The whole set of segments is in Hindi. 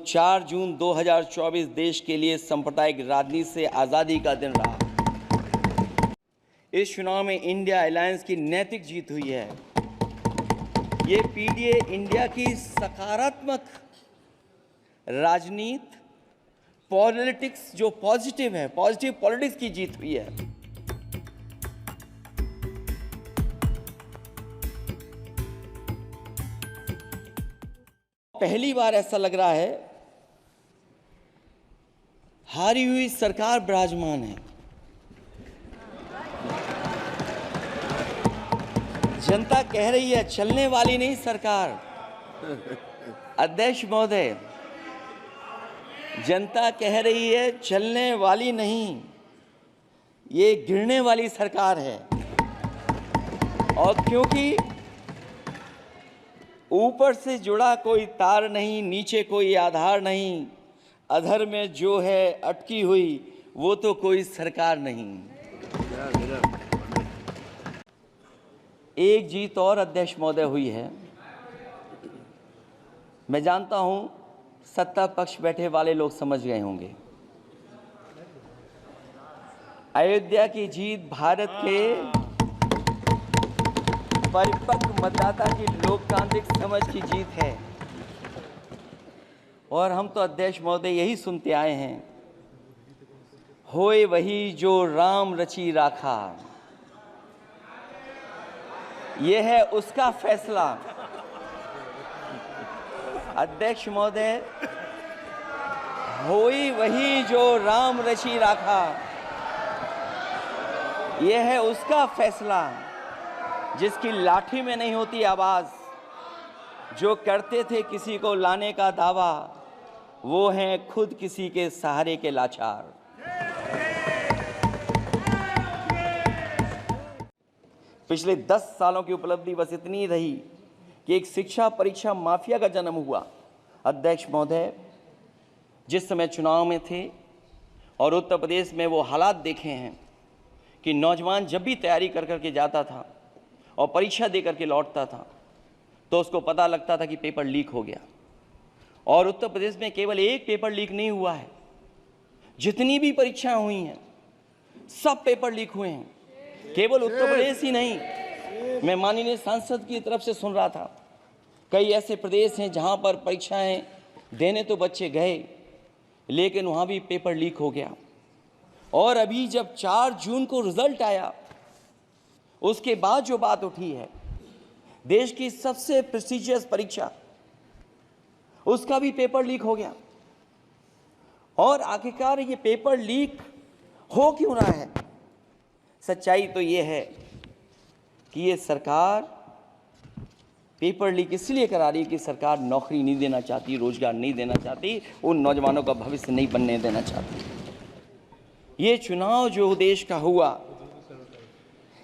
4 जून 2024 देश के लिए सांप्रदायिक राजनीति से आज़ादी का दिन रहा। इस चुनाव में इंडिया अलायंस की नैतिक जीत हुई है। ये पीडीए इंडिया की सकारात्मक राजनीति, पॉलिटिक्स जो पॉजिटिव है, पॉजिटिव पॉलिटिक्स की जीत हुई है। पहली बार ऐसा लग रहा है हारी हुई सरकार विराजमान है। जनता कह रही है चलने वाली नहीं सरकार। अध्यक्ष महोदय, जनता कह रही है चलने वाली नहीं, ये गिरने वाली सरकार है। और क्योंकि ऊपर से जुड़ा कोई तार नहीं, नीचे कोई आधार नहीं, अधर में जो है अटकी हुई वो तो कोई सरकार नहीं। एक जीत और अध्यक्ष महोदय हुई है। मैं जानता हूं सत्ता पक्ष बैठे वाले लोग समझ गए होंगे। अयोध्या की जीत भारत के परिपक्व मतदाता की लोकतांत्रिक समझ की जीत है। और हम तो अध्यक्ष महोदय यही सुनते आए हैं, होए वही जो राम रची राखा, यह है उसका फैसला। अध्यक्ष महोदय, होई वही जो राम रची राखा, यह है उसका फैसला। जिसकी लाठी में नहीं होती आवाज, जो करते थे किसी को लाने का दावा, वो हैं खुद किसी के सहारे के लाचार। पिछले 10 सालों की उपलब्धि बस इतनी रही कि एक शिक्षा परीक्षा माफिया का जन्म हुआ। अध्यक्ष महोदय, जिस समय चुनाव में थे और उत्तर प्रदेश में वो हालात देखे हैं कि नौजवान जब भी तैयारी कर करके जाता था और परीक्षा दे करके लौटता था तो उसको पता लगता था कि पेपर लीक हो गया। और उत्तर प्रदेश में केवल एक पेपर लीक नहीं हुआ है, जितनी भी परीक्षाएं हुई हैं सब पेपर लीक हुए हैं। केवल उत्तर प्रदेश ही नहीं, मैं माननीय सांसद की तरफ से सुन रहा था, कई ऐसे प्रदेश हैं जहां पर परीक्षाएं देने तो बच्चे गए लेकिन वहां भी पेपर लीक हो गया। और अभी जब 4 जून को रिजल्ट आया, उसके बाद जो बात उठी है, देश की सबसे प्रेस्टिजियस परीक्षा, उसका भी पेपर लीक हो गया। और आखिरकार ये पेपर लीक हो क्यों रहा है? सच्चाई तो ये है कि ये सरकार पेपर लीक इसलिए करा रही है कि सरकार नौकरी नहीं देना चाहती, रोजगार नहीं देना चाहती, उन नौजवानों का भविष्य नहीं बनने देना चाहती। ये चुनाव जो देश का हुआ,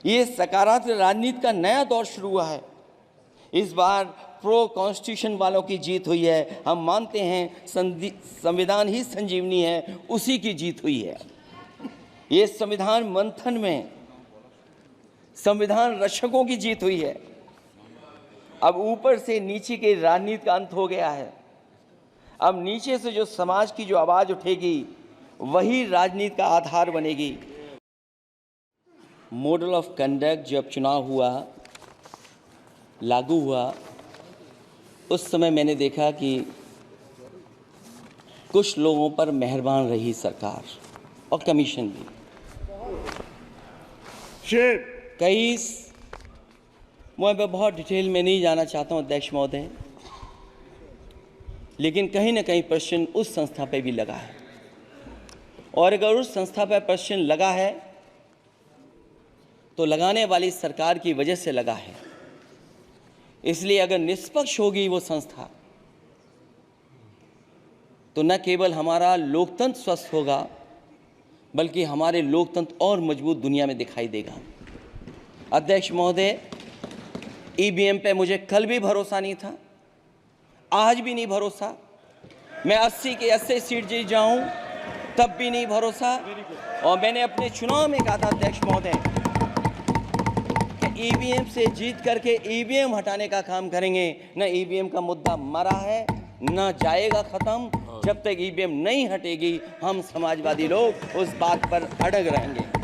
ये सकारात्मक राजनीति का नया दौर शुरू हुआ है। इस बार प्रो कॉन्स्टिट्यूशन वालों की जीत हुई है। हम मानते हैं संविधान ही संजीवनी है, उसी की जीत हुई है। ये संविधान मंथन में संविधान रक्षकों की जीत हुई है। अब ऊपर से नीचे की राजनीति का अंत हो गया है। अब नीचे से जो समाज की जो आवाज उठेगी वही राजनीति का आधार बनेगी। मॉडल ऑफ कंडक्ट जब चुनाव हुआ, लागू हुआ, उस समय मैंने देखा कि कुछ लोगों पर मेहरबान रही सरकार और कमीशन भी। कई, मैं बहुत डिटेल में नहीं जाना चाहता हूं अध्यक्ष महोदय, लेकिन कहीं ना कहीं प्रश्न उस संस्था पे भी लगा है। और अगर उस संस्था पर प्रश्न लगा है तो लगाने वाली सरकार की वजह से लगा है। इसलिए अगर निष्पक्ष होगी वो संस्था तो न केवल हमारा लोकतंत्र स्वस्थ होगा, बल्कि हमारे लोकतंत्र और मजबूत दुनिया में दिखाई देगा। अध्यक्ष महोदय, ईवीएम पे मुझे कल भी भरोसा नहीं था, आज भी नहीं भरोसा। मैं 80 के 80 सीट जीत जाऊं तब भी नहीं भरोसा। और मैंने अपने चुनाव में कहा था अध्यक्ष महोदय कि ईवीएम से जीत करके ईवीएम हटाने का काम करेंगे। न ईवीएम का मुद्दा मरा है, न जाएगा खत्म जब तक ईवीएम नहीं हटेगी। हम समाजवादी लोग उस बात पर अड़ग रहेंगे।